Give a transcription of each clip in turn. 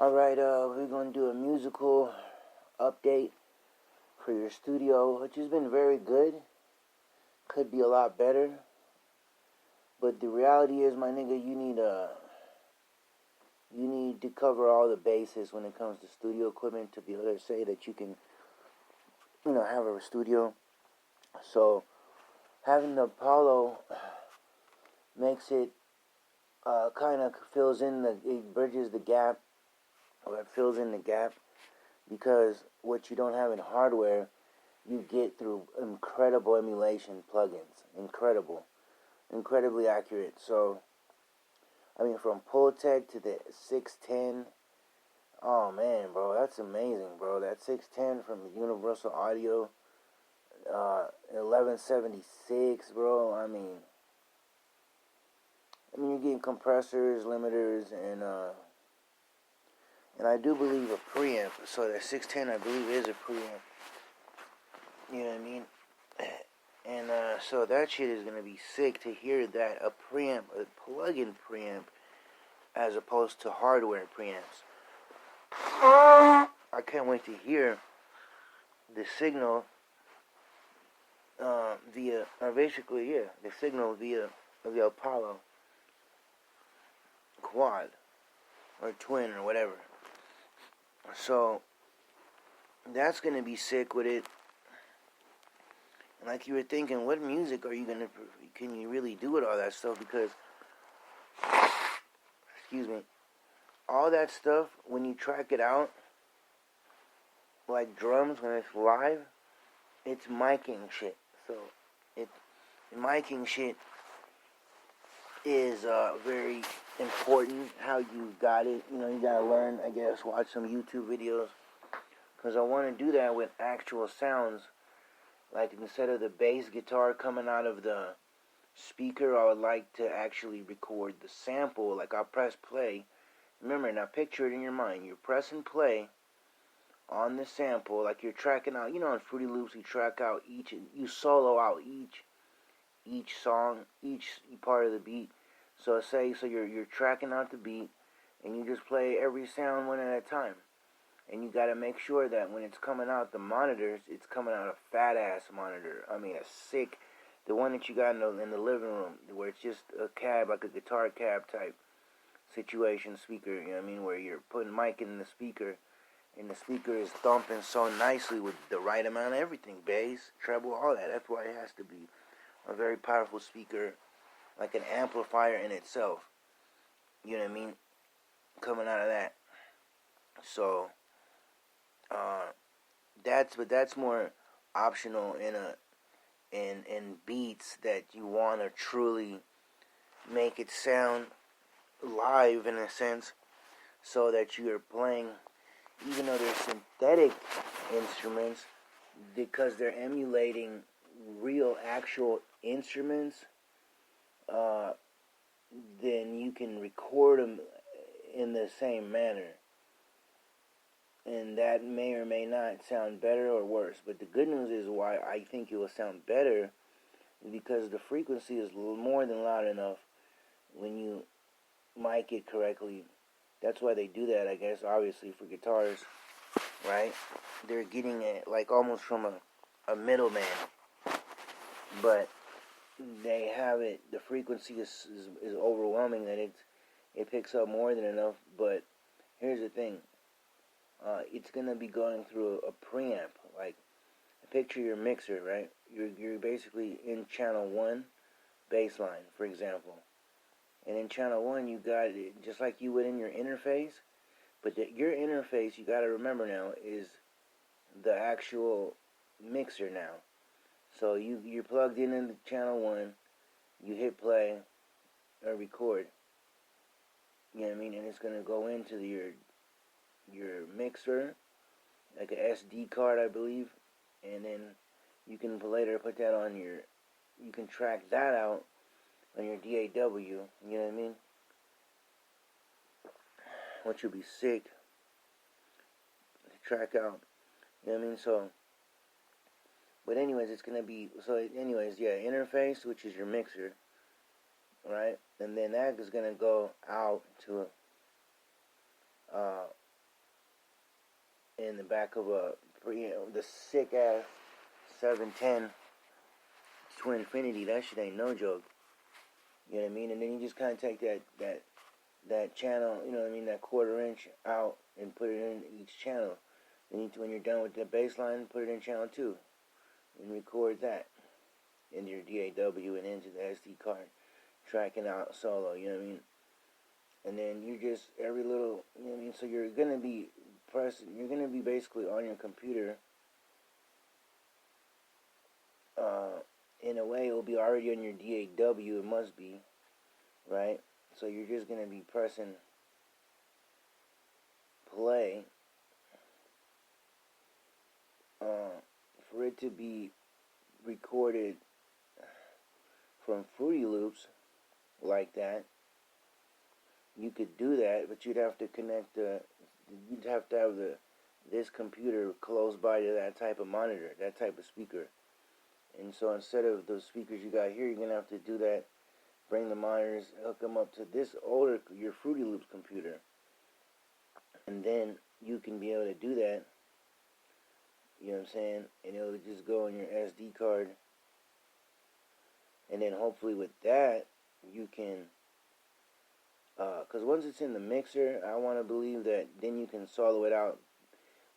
Alright, we're going to do a musical update for your studio, which has been very good. Could be a lot better. But the reality is, my nigga, you need to cover all the bases when it comes to studio equipment to be able to say that you can, have a studio. So, having the Apollo makes it, kind of it bridges the gap, or it fills in the gap, because what you don't have in hardware, you get through incredible emulation plugins. Incredibly accurate. So, from Pultec to the 610, oh man, bro, that's amazing, bro. That 610 from Universal Audio, 1176, bro. You're getting compressors, limiters, and I do believe a preamp. So that 610, I believe, is a preamp. You know what I mean? And so that shit is gonna be sick to hear that a preamp, a plug-in preamp, as opposed to hardware preamps. I can't wait to hear the signal the signal via the Apollo quad or twin or whatever. So that's gonna be sick with it. And like you were thinking, what music can you really do with all that stuff? Because, excuse me, all that stuff, when you track it out, like drums, when it's live, it's miking shit. So, miking shit is very important, how you got it. You gotta learn, I guess, watch some YouTube videos. Because I want to do that with actual sounds. Like, instead of the bass guitar coming out of the speaker, I would like to actually record the sample. Like, I'll press play. Remember, now picture it in your mind. You're pressing play on the sample, like you're tracking out. In Fruity Loops, you track out you solo out each song, each part of the beat. So you're tracking out the beat, and you just play every sound one at a time. And you got to make sure that when it's coming out the monitors, it's coming out a fat-ass monitor. A sick, the one that you got in the living room, where it's just a cab, like a guitar cab type situation speaker, where you're putting mic in the speaker, and the speaker is thumping so nicely with the right amount of everything, bass, treble, all that. That's why it has to be a very powerful speaker, like an amplifier in itself. You know what I mean? Coming out of that. So, that's more optional in beats that you want to truly make it sound live, in a sense, so that you're playing, even though they're synthetic instruments, because they're emulating real actual instruments, then you can record them in the same manner. And that may or may not sound better or worse. But the good news is why I think it will sound better is because the frequency is more than loud enough when you mic it correctly. That's why they do that, I guess, obviously, for guitars, right? They're getting it like almost from a middleman. But they have it, the frequency is overwhelming, that it picks up more than enough. But here's the thing. It's going to be going through a preamp. Like, picture your mixer, right? You're basically in channel 1, baseline, for example. And in channel 1, you got it just like you would in your interface. But your interface, you got to remember now, is the actual mixer now. So you're plugged into channel 1, you hit play or record. You know what I mean? And it's going to go into your mixer, like a SD card, I believe, and then you can later put that on you can track that out on your DAW, you know what I mean? Which would be sick to track out, you know what I mean? So, but anyways, interface, which is your mixer, right? And then that is going to go out to in the back of the sick ass 710 Twin Infinity. That shit ain't no joke. You know what I mean? And then you just kind of take that channel, you know what I mean, that 1/4 inch out and put it in each channel. Then when you're done with the bass line, put it in channel 2 and record that into your DAW and into the SD card, tracking out solo, you know what I mean? And then you just, every little, you know what I mean? So you're going to be you're going to be basically on your computer. In a way, it will be already on your DAW, it must be, right? So you're just going to be pressing play for it to be recorded from Fruity Loops like that. You could do that, but you'd have to you'd have to have this computer close by to that type of monitor, that type of speaker. And so instead of those speakers you got here, you're going to have to do that, bring the monitors, hook them up to your Fruity Loops computer. And then you can be able to do that, you know what I'm saying? And it'll just go on your SD card. And then hopefully with that, you can, because once it's in the mixer, I want to believe that then you can solo it out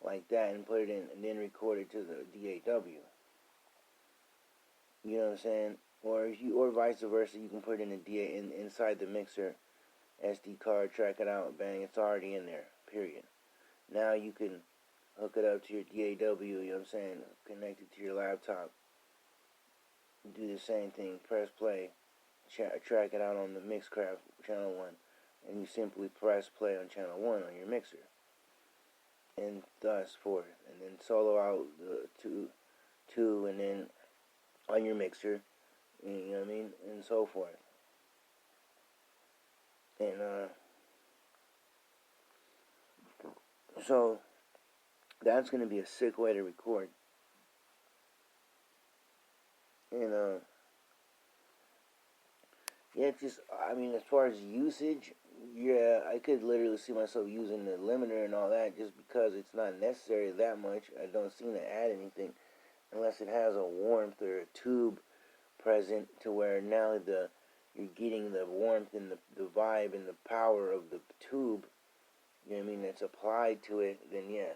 like that and put it in, and then record it to the DAW. You know what I'm saying? Or vice versa, you can put it in inside the mixer, SD card, track it out, bang, it's already in there, period. Now you can hook it up to your DAW, you know what I'm saying, connect it to your laptop, do the same thing, press play, track it out on the Mixcraft channel 1, and you simply press play on channel 1 on your mixer, and thus forth, and then solo out the two, and then on your mixer, you know what I mean, and so forth. And so that's going to be a sick way to record. And yeah, just, I mean, as far as usage, yeah, I could literally see myself using the limiter and all that just because it's not necessary that much. I don't seem to add anything unless it has a warmth or a tube present to where now you're getting the warmth and the vibe and the power of the tube, you know what I mean, that's applied to it, then yeah.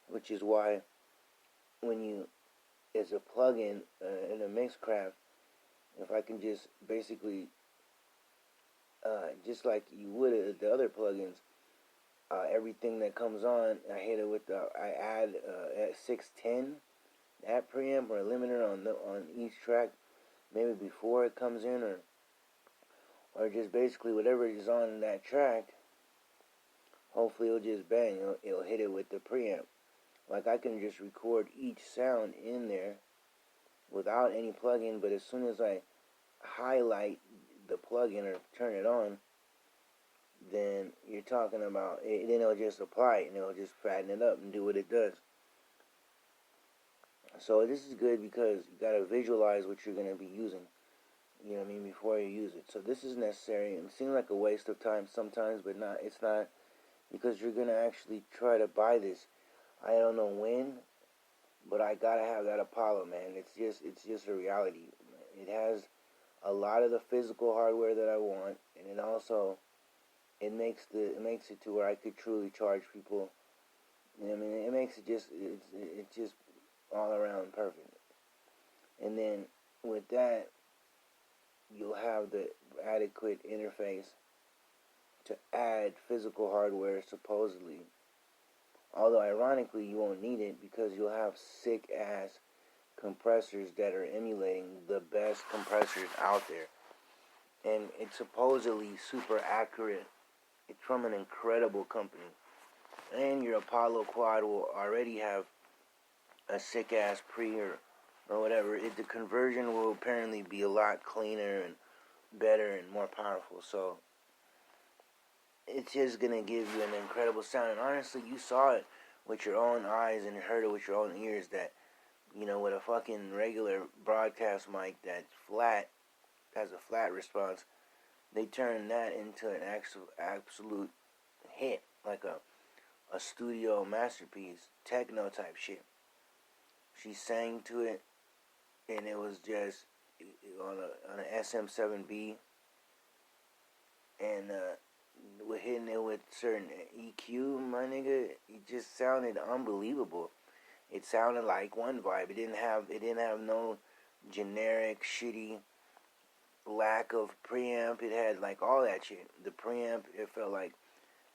Which is why when you, as a plugin in a Mixcraft, if I can just basically, just like you would the other plugins, everything that comes on, I hit it with I add at 610 that preamp or a limiter on each track, maybe before it comes in, or just basically whatever is on that track. Hopefully it'll just bang. It'll hit it with the preamp. Like I can just record each sound in there without any plugin, but as soon as I highlight the plugin or turn it on, then you're talking about it, then it'll just apply it and it'll just fatten it up and do what it does. So this is good because you gotta visualize what you're gonna be using, you know what I mean, before you use it. So this is necessary, and it seems like a waste of time sometimes, but it's not, because you're gonna actually try to buy this. I don't know when, but I gotta have that Apollo, man. It's just a reality. It has a lot of the physical hardware that I want, and it also it makes it to where I could truly charge people. You know what I mean? It makes it it's just all around perfect. And then with that, you'll have the adequate interface to add physical hardware, supposedly. Although ironically you won't need it because you'll have sick ass compressors that are emulating the best compressors out there. And it's supposedly super accurate. It's from an incredible company. And your Apollo Quad will already have a sick ass pre or whatever. The conversion will apparently be a lot cleaner and better and more powerful. So it's just gonna give you an incredible sound. And honestly, you saw it with your own eyes and heard it with your own ears that, you know, with a fucking regular broadcast mic that's flat, has a flat response, they turn that into an absolute hit, like a studio masterpiece, techno type shit. She sang to it, and it was just on an SM7B, and we're hitting it with certain EQ, my nigga. It just sounded unbelievable. It sounded like one vibe. It didn't have no generic shitty lack of preamp. It had like all that shit. The preamp, it felt like,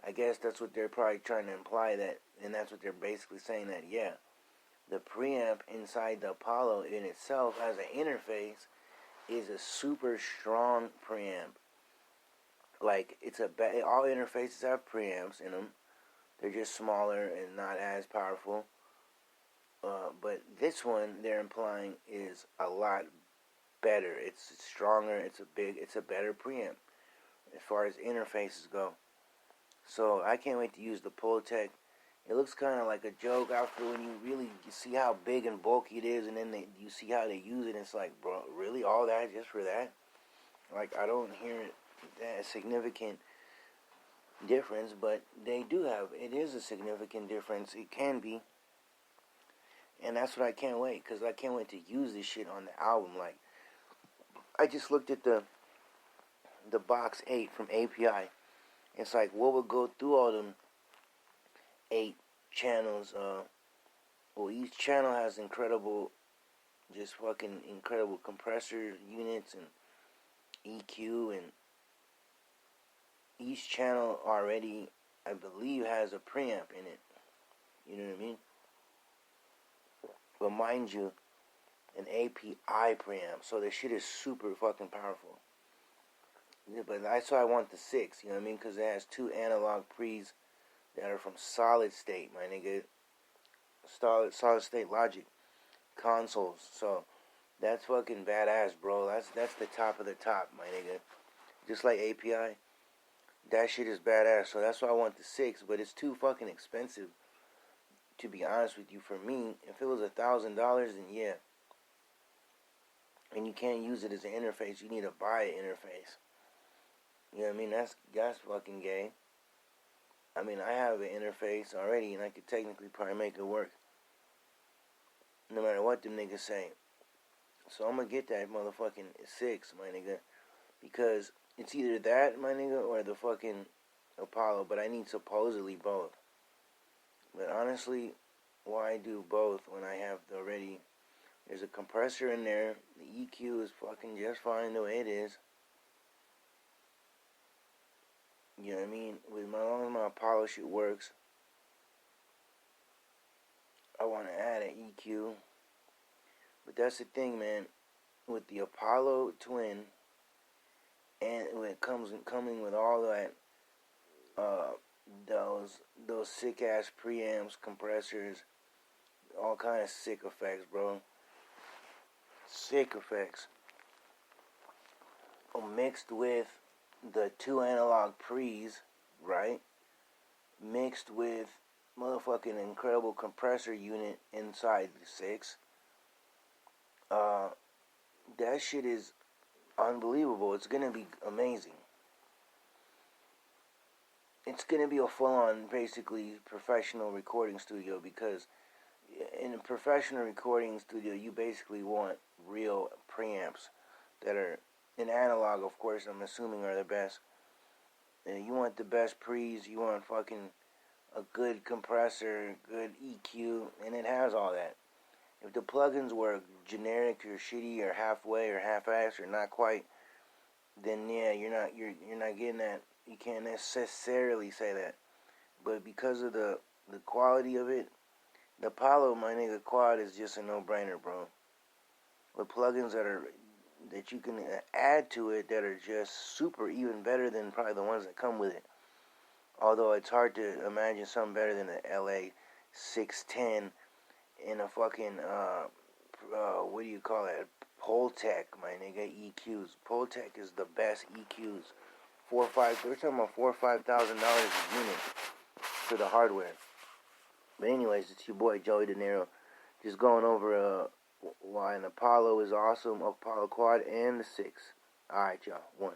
I guess that's what they're probably trying to imply, that, and that's what they're basically saying, that yeah, the preamp inside the Apollo in itself as an interface is a super strong preamp. Like, it's all interfaces have preamps in them. They're just smaller and not as powerful. But this one they're implying is a lot better. It's stronger. It's a better preamp as far as interfaces go. So I can't wait to use the Pultec. It looks kind of like a joke after when you see how big and bulky it is, and then you see how they use it. And it's like, bro, really, all that just for that? Like, I don't hear that significant difference, but they do have. It is a significant difference. It can be. And that's what I can't wait, because I can't wait to use this shit on the album. Like, I just looked at the box 8 from API. It's like, what would go through all them 8 channels? Well, each channel has incredible compressor units and EQ, and each channel already, I believe, has a preamp in it. You know what I mean? But mind you, an API preamp, so this shit is super fucking powerful. Yeah, but that's why I want the 6, you know what I mean? Because it has 2 analog pre's that are from solid state, my nigga. Solid state logic consoles. So that's fucking badass, bro. That's the top of the top, my nigga. Just like API, that shit is badass. So that's why I want the 6, but it's too fucking expensive, to be honest with you. For me, if it was $1,000, then yeah. And you can't use it as an interface. You need to buy an interface. You know what I mean? That's fucking gay. I mean, I have an interface already, and I could technically probably make it work, no matter what them niggas say. So I'm gonna get that motherfucking 6, my nigga, because it's either that, my nigga, or the fucking Apollo. But I need supposedly both. But honestly, why do both when I have already? There's a compressor in there. The EQ is fucking just fine the way it is. You know what I mean? As long as my Apollo shit works, I want to add an EQ. But that's the thing, man. With the Apollo Twin, and when it coming with all that, those sick ass preamps, compressors, all kind of sick effects, bro. Sick effects. Mixed with the 2 analog pre's, right? Mixed with motherfucking incredible compressor unit inside the 6. That shit is unbelievable. It's gonna be amazing. It's gonna be a full-on, basically, professional recording studio, because in a professional recording studio, you basically want real preamps that are in analog, of course, I'm assuming are the best. And you want the best pre's, you want fucking a good compressor, good EQ, and it has all that. If the plugins were generic or shitty or halfway or half-assed or not quite, then yeah, you're not getting that. You can't necessarily say that. But because of the quality of it, the Apollo, my nigga, quad is just a no-brainer, bro. With plugins that you can add to it that are just super, even better than probably the ones that come with it. Although it's hard to imagine something better than the LA 610 in a fucking, what do you call it? Pultec, my nigga, EQs. Pultec is the best EQs. We're talking about $4,000 or $5,000 a unit for the hardware. But anyways, it's your boy Joey De Niro, just going over why an Apollo is awesome, Apollo Quad and the 6. Alright, y'all. 1.